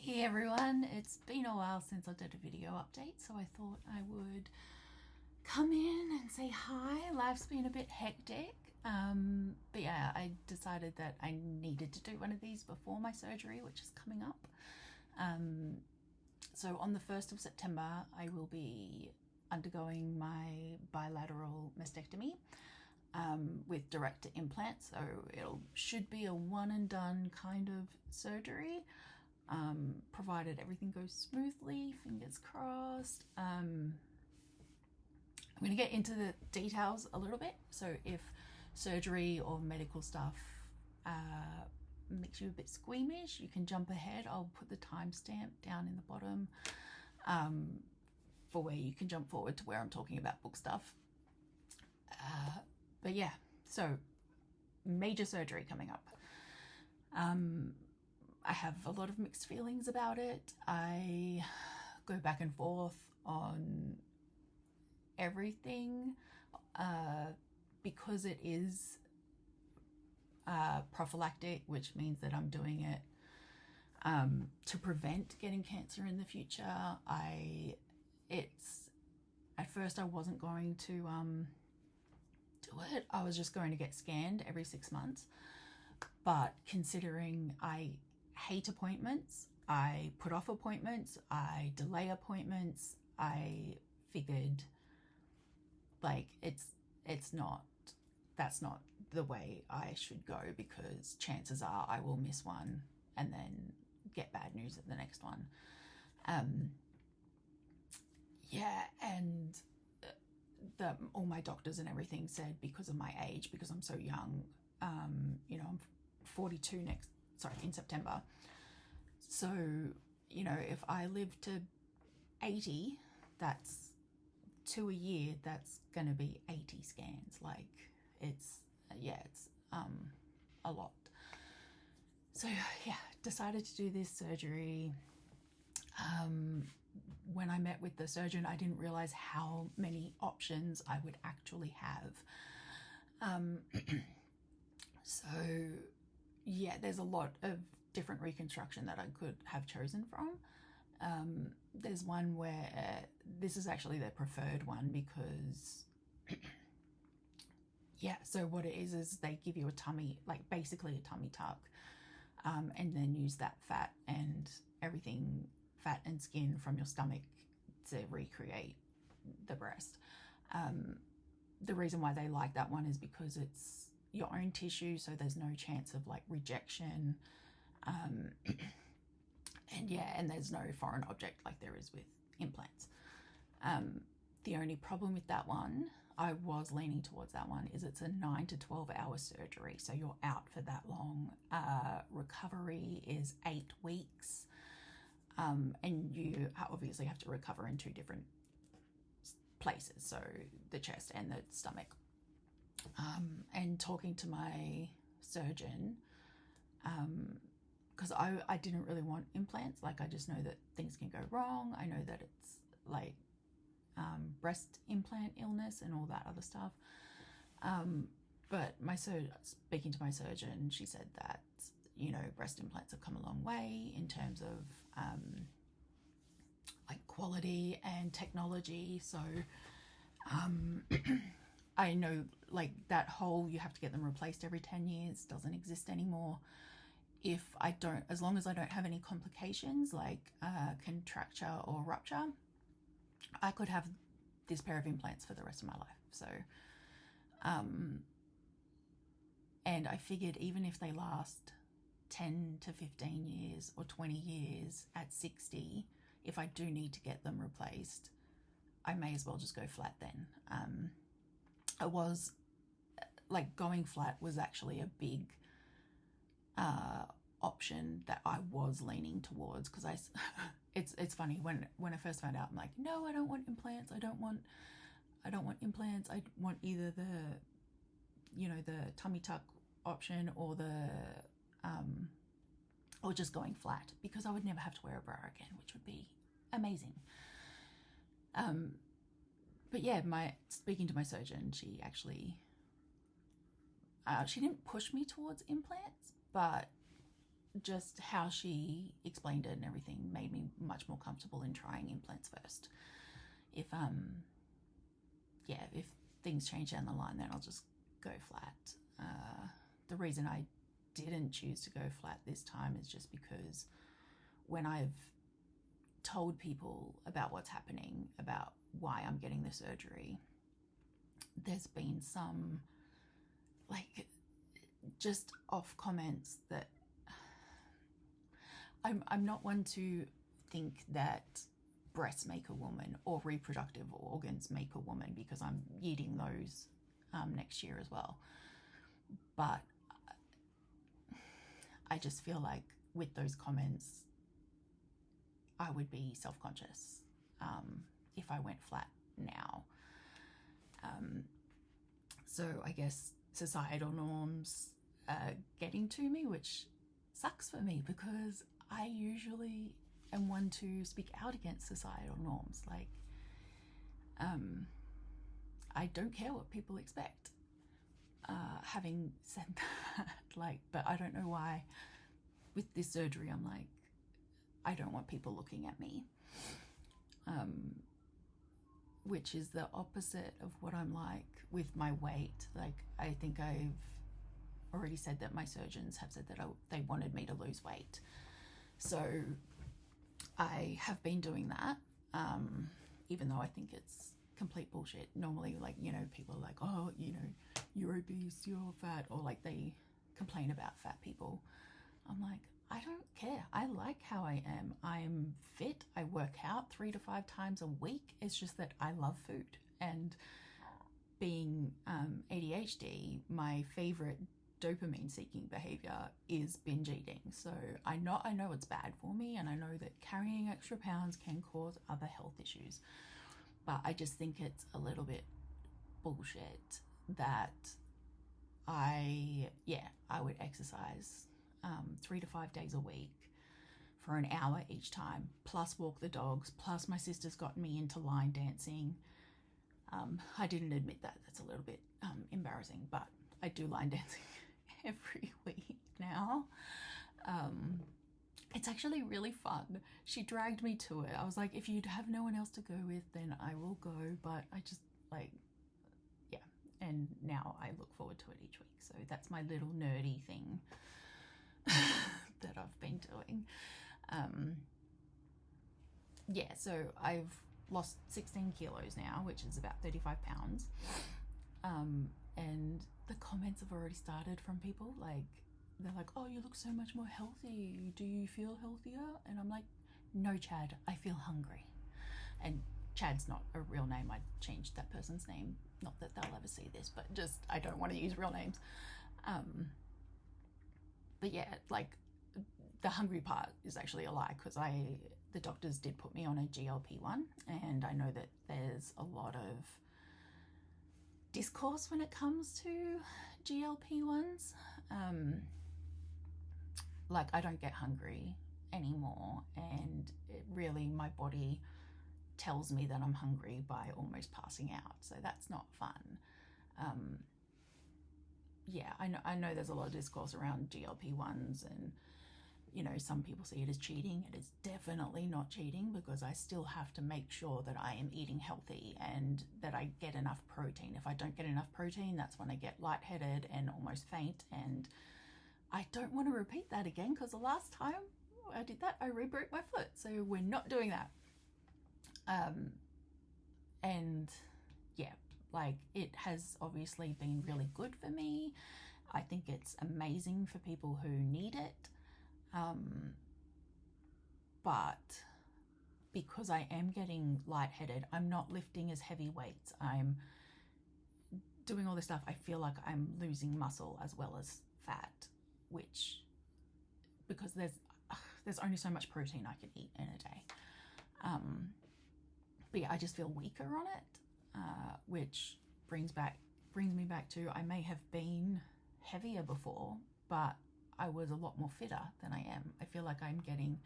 Hey everyone, it's been a while since I did a video update, so I thought I would come in and say hi. Life's been a bit hectic, but yeah, I decided that I needed to do one of these before my surgery, which is coming up. So on the 1st of September, I will be undergoing my bilateral mastectomy with direct to implant, so it should be a one and done kind of surgery. Provided everything goes smoothly, fingers crossed. I'm going to get into the details a little bit, so if surgery or medical stuff makes you a bit squeamish, you can jump ahead. I'll put the timestamp down in the bottom for where you can jump forward to where I'm talking about book stuff. But yeah, so major surgery coming up. I have a lot of mixed feelings about it. I go back and forth on everything because it is prophylactic, which means that I'm doing it to prevent getting cancer in the future. At first I wasn't going to do it. I was just going to get scanned every 6 months. But considering I hate appointments, I put off appointments, I delay appointments, I figured like that's not the way I should go, because chances are I will miss one and then get bad news at the next one. Yeah, and all my doctors and everything said, because of my age, because I'm so young, I'm 42 in September. So, if I live to 80, that's 2 a year, that's going to be 80 scans. Like, it's a lot. So, yeah, decided to do this surgery. When I met with the surgeon, I didn't realize how many options I would actually have. So, yeah, there's a lot of different reconstruction that I could have chosen from. There's one where this is actually their preferred one because, yeah, so what it is they give you a tummy, like basically a tummy tuck, and then use that fat and everything, fat and skin from your stomach to recreate the breast. The reason why they like that one is because it's your own tissue, so there's no chance of like rejection, and there's no foreign object like there is with implants. The only problem with that one, I was leaning towards that one, is it's a 9 to 12 hour surgery, so you're out for that long. Recovery is 8 weeks, and you obviously have to recover in 2 different places, so the chest and the stomach. And talking to my surgeon, because I didn't really want implants. Like, I just know that things can go wrong. I know that it's like breast implant illness and all that other stuff. But speaking to my surgeon, she said that, breast implants have come a long way in terms of like quality and technology. So I know like that whole you have to get them replaced every 10 years doesn't exist anymore. As long as I don't have any complications like contracture or rupture, I could have this pair of implants for the rest of my life. So, and I figured even if they last 10 to 15 years or 20 years at 60, if I do need to get them replaced, I may as well just go flat then. I was like, going flat was actually a big option that I was leaning towards, because it's funny, when I first found out, I'm like, no, I don't want implants. I don't want implants. I want either the tummy tuck option or or just going flat, because I would never have to wear a bra again, which would be amazing. But yeah, speaking to my surgeon, she actually she didn't push me towards implants, but just how she explained it and everything made me much more comfortable in trying implants first. If if things change down the line, then I'll just go flat. The reason I didn't choose to go flat this time is just because when I've told people about what's happening, about why I'm getting the surgery, there's been some like just off comments that I'm not one to think that breasts make a woman or reproductive organs make a woman, because I'm eating those next year as well. But I just feel like with those comments, I would be self-conscious if I went flat now. So I guess societal norms are getting to me, which sucks for me because I usually am one to speak out against societal norms. Like, I don't care what people expect. Having said that, but I don't know why with this surgery, I'm like, I don't want people looking at me, which is the opposite of what I'm like with my weight. Like, I think I've already said that my surgeons have said that they wanted me to lose weight. So I have been doing that, even though I think it's complete bullshit. Normally, people are like, oh, you're obese, you're fat, or like they complain about fat people. I'm like, I don't care. I like how I am. I'm fit. I work out 3 to 5 times a week. It's just that I love food. And being ADHD, my favorite dopamine seeking behavior is binge eating. So I know it's bad for me, and I know that carrying extra pounds can cause other health issues. But I just think it's a little bit bullshit that I would exercise 3 to 5 days a week for an hour each time, plus walk the dogs, plus my sister's gotten me into line dancing. I didn't admit that. That's a little bit embarrassing, but I do line dancing every week now. It's actually really fun. She dragged me to it. I was like, if you'd have no one else to go with, then I will go, but I just and now I look forward to it each week. So that's my little nerdy thing that I've been doing. So I've lost 16 kilos now, which is about 35 pounds. And the comments have already started from people. Like, they're like, oh, you look so much more healthy. Do you feel healthier? And I'm like, no, Chad, I feel hungry. And Chad's not a real name. I changed that person's name. Not that they'll ever see this, but just, I don't want to use real names. But yeah, like, the hungry part is actually a lie, because the doctors did put me on a GLP-1, and I know that there's a lot of discourse when it comes to GLP-1s. Like, I don't get hungry anymore, and really my body tells me that I'm hungry by almost passing out, so that's not fun. I know there's a lot of discourse around GLP-1s, and some people see it as cheating. It is definitely not cheating, because I still have to make sure that I am eating healthy and that I get enough protein. If I don't get enough protein, that's when I get lightheaded and almost faint, and I don't want to repeat that again, because the last time I did that, I re-broke my foot. So we're not doing that. It has obviously been really good for me. I think it's amazing for people who need it. But because I am getting lightheaded, I'm not lifting as heavy weights, I'm doing all this stuff, I feel like I'm losing muscle as well as fat, which, because there's only so much protein I can eat in a day. But yeah, I just feel weaker on it, which brings me back to, I may have been heavier before, but I was a lot more fitter than I am. I feel like I'm getting,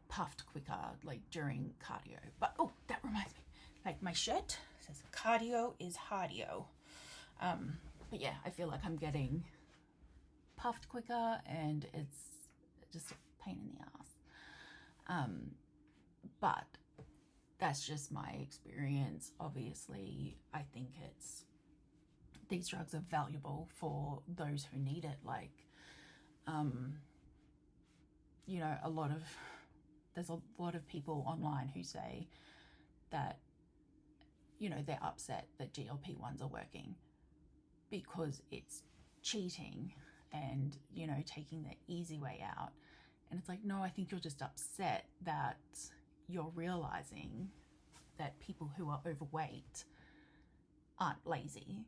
puffed quicker, like during cardio. But, oh, that reminds me, like my shirt says cardio is hardio. But yeah, I feel like I'm getting puffed quicker, and it's just a pain in the ass. But that's just my experience. Obviously, I think these drugs are valuable for those who need it. Like, you know, there's a lot of people online who say that, you know, they're upset that GLP-1s are working because it's cheating and, you know, taking the easy way out. And it's like, no, I think you're just upset that you're realizing that people who are overweight aren't lazy.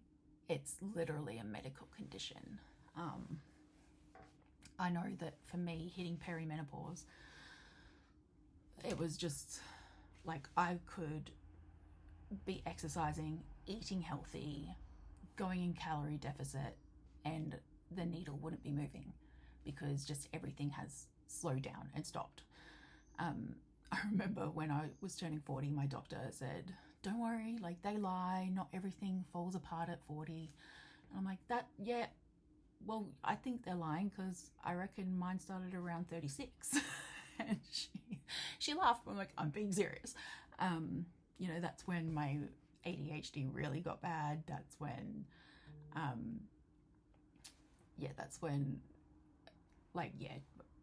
It's literally a medical condition. I know that for me, hitting perimenopause, it was just like I could be exercising, eating healthy, going in calorie deficit, and the needle wouldn't be moving because just everything has slowed down and stopped. I remember when I was turning 40, my doctor said, don't worry, like they lie, not everything falls apart at 40. And I'm like, yeah, well, I think they're lying because I reckon mine started around 36. And she laughed. I'm like, I'm being serious. You know, that's when my ADHD really got bad. That's when,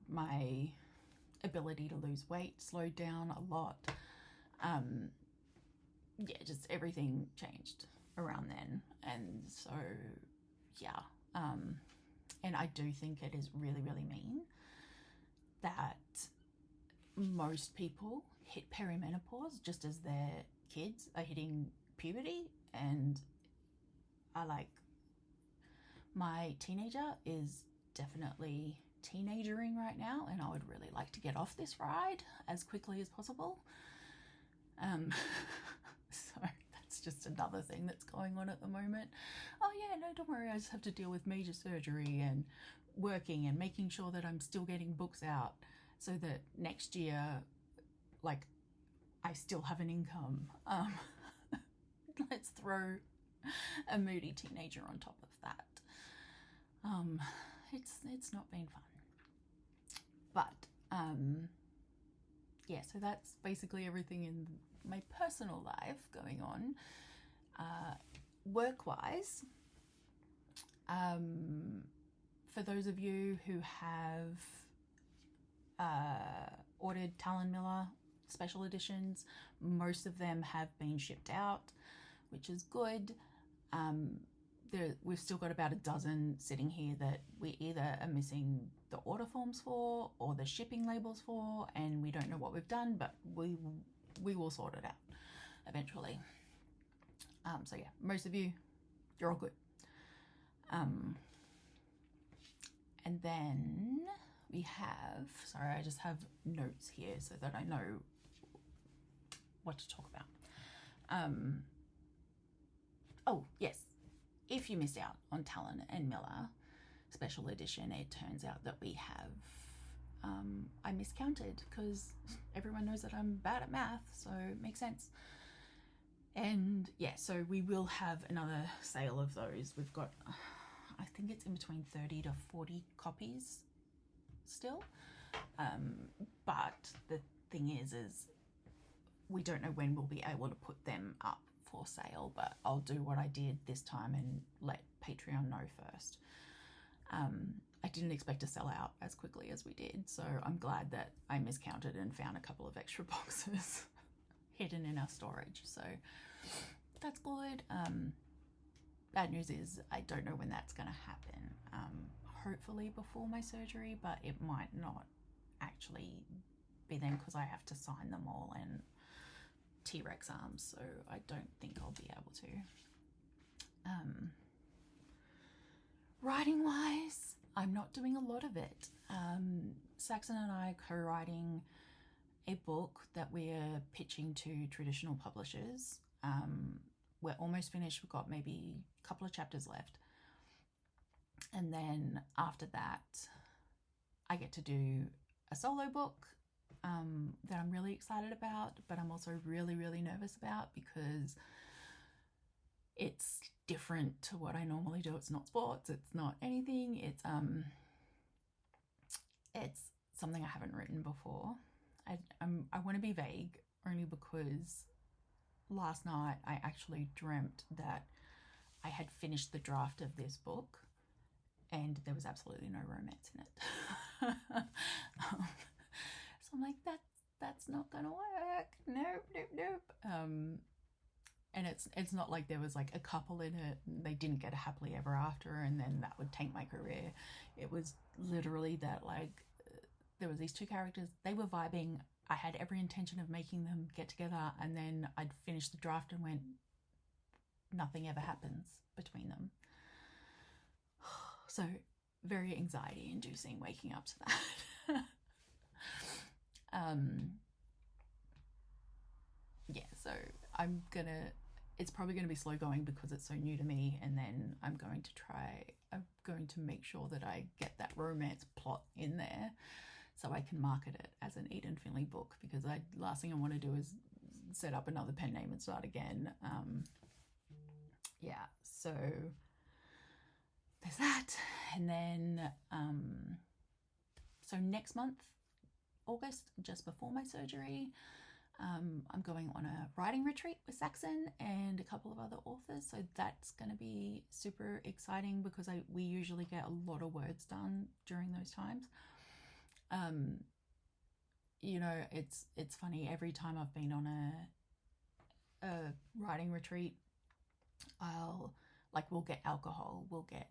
my ability to lose weight slowed down a lot. Just everything changed around then. And so, yeah. And I do think it is really, really mean that most people hit perimenopause just as their kids are hitting puberty. And my teenager is definitely teenagering right now, and I would really like to get off this ride as quickly as possible. So that's just another thing that's going on at the moment. Oh yeah, no, don't worry, I just have to deal with major surgery and working and making sure that I'm still getting books out so that next year, like, I still have an income. Let's throw a moody teenager on top of that. It's not been fun. But yeah, so that's basically everything in my personal life going on. Work-wise, for those of you who have ordered Talon Miller special editions, most of them have been shipped out, which is good. We've still got about a dozen sitting here that we either are missing the order forms for or the shipping labels for, and we don't know what we've done, but we will sort it out eventually. So yeah, most of you, you're all good. And then we have, sorry, I just have notes here so that I know what to talk about. Oh yes, if you missed out on Talon and Miller special edition, it turns out that we have, I miscounted because everyone knows that I'm bad at math, so it makes sense. And yeah, so we will have another sale of those. We've got, I think it's in between 30 to 40 copies still. But the thing is we don't know when we'll be able to put them up for sale, but I'll do what I did this time and let Patreon know first. I didn't expect to sell out as quickly as we did, so I'm glad that I miscounted and found a couple of extra boxes hidden in our storage, so that's good. Bad news is I don't know when that's going to happen. Hopefully before my surgery, but it might not actually be then because I have to sign them all and T-Rex arms, so I don't think I'll be able to. Writing wise, I'm not doing a lot of it. Saxon and I are co-writing a book that we're pitching to traditional publishers. We're almost finished. We've got maybe a couple of chapters left. And then after that, I get to do a solo book that I'm really excited about, but I'm also really, really nervous about because it's different to what I normally do. It's not sports, it's not anything. It's something I haven't written before. I want to be vague only because last night I actually dreamt that I had finished the draft of this book and there was absolutely no romance in it. So I'm like, that's not gonna work. Nope. And it's not like there was like a couple in it and they didn't get a happily ever after and then that would tank my career. It was literally that, like, there was these two characters, they were vibing, I had every intention of making them get together, and then I'd finished the draft and went, nothing ever happens between them. So very anxiety inducing waking up to that. Yeah, so it's probably gonna be slow going because it's so new to me, and then I'm going to make sure that I get that romance plot in there so I can market it as an Eden Finley book, because last thing I want to do is set up another pen name and start again. Yeah, so there's that. And then so next month, August, just before my surgery, I'm going on a writing retreat with Saxon and a couple of other authors, so that's going to be super exciting because we usually get a lot of words done during those times. You know, it's funny, every time I've been on a writing retreat, we'll get alcohol, we'll get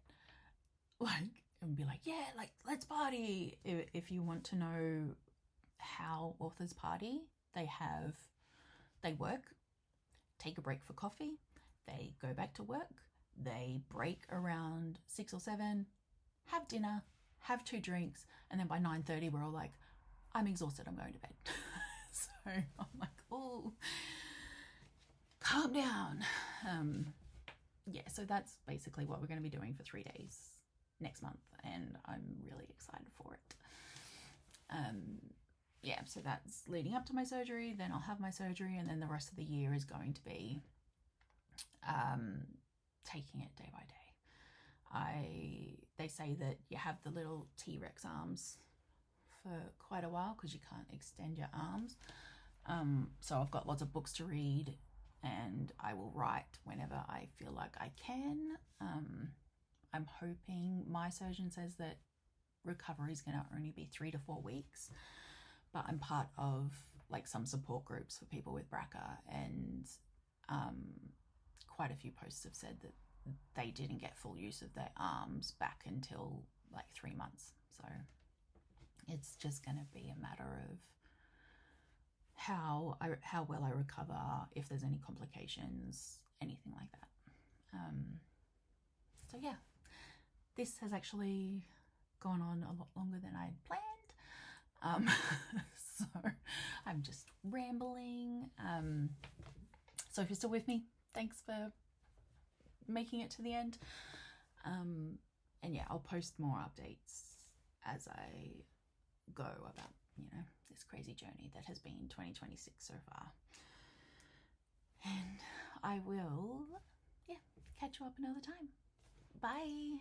and be like, yeah, like, let's party. If you want to know how authors party, they work, take a break for coffee, they go back to work, they break around 6 or 7, have dinner, have 2 drinks, and then by 9:30 we're all like, I'm exhausted, I'm going to bed. So I'm like, oh, calm down. Yeah, so that's basically what we're going to be doing for 3 days next month, and I'm really excited for it. Yeah, so that's leading up to my surgery, then I'll have my surgery, and then the rest of the year is going to be taking it day by day. They say that you have the little T-Rex arms for quite a while because you can't extend your arms. So I've got lots of books to read, and I will write whenever I feel like I can. I'm hoping, my surgeon says that recovery is going to only be 3 to 4 weeks, but I'm part of like some support groups for people with BRCA, and quite a few posts have said that they didn't get full use of their arms back until like 3 months. So it's just going to be a matter of how well I recover, if there's any complications, anything like that. So yeah, this has actually gone on a lot longer than I'd planned. So I'm just rambling. So if you're still with me, thanks for making it to the end. And yeah, I'll post more updates as I go about, this crazy journey that has been 2026 so far. And I will, catch you up another time. Bye.